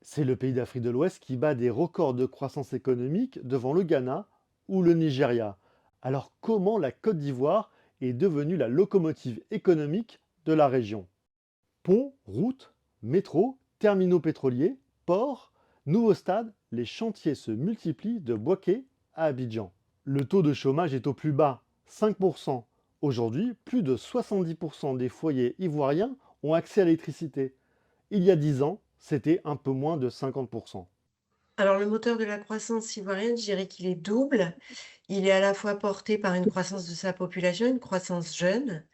C'est le pays d'Afrique de l'Ouest qui bat des records de croissance économique devant le Ghana ou le Nigeria. Alors comment la Côte d'Ivoire est devenue la locomotive économique de la région? Ponts, routes, métros, terminaux pétroliers, ports, nouveaux stades, les chantiers se multiplient de Bouaké à Abidjan. Le taux de chômage est au plus bas, 5%. Aujourd'hui, plus de 70% des foyers ivoiriens ont accès à l'électricité. Il y a 10 ans, c'était un peu moins de 50%. Alors, le moteur de la croissance ivoirienne, je dirais qu'il est double. Il est à la fois porté par une croissance de sa population, une croissance jeune,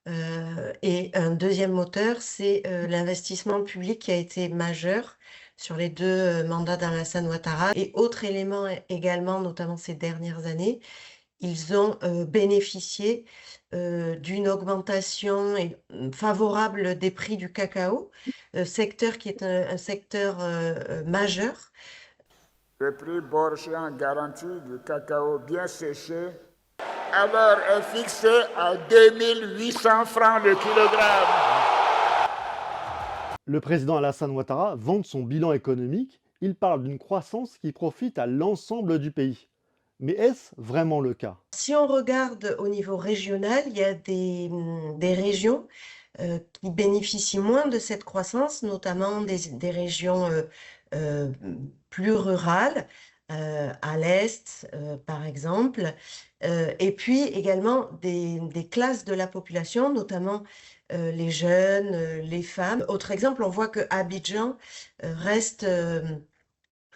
et un deuxième moteur, c'est, l'investissement public qui a été majeur sur les 2 mandats d'Alassane Ouattara et autre élément également, notamment ces dernières années, ils ont, bénéficié, d'une augmentation favorable des prix du cacao, secteur qui est un secteur, majeur. Le prix Borché en garantie du cacao bien séché alors est fixé à 2800 francs le kilogramme. Le président Alassane Ouattara vante son bilan économique, il parle d'une croissance qui profite à l'ensemble du pays. Mais est-ce vraiment le cas? Si on regarde au niveau régional, il y a des régions, qui bénéficient moins de cette croissance, notamment des régions, heu, plus rurales, à l'est, par exemple, et puis également des classes de la population, notamment, les jeunes, les femmes. Autre exemple, on voit qu'Abidjan, reste,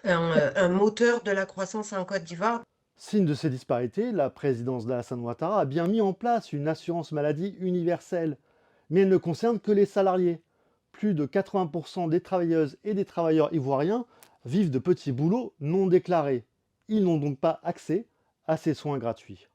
un moteur de la croissance en Côte d'Ivoire. Signe de ces disparités, la présidence d'Alassane Ouattara a bien mis en place une assurance maladie universelle, mais elle ne concerne que les salariés. Plus de 80% des travailleuses et des travailleurs ivoiriens vivent de petits boulots non déclarés. Ils n'ont donc pas accès à ces soins gratuits.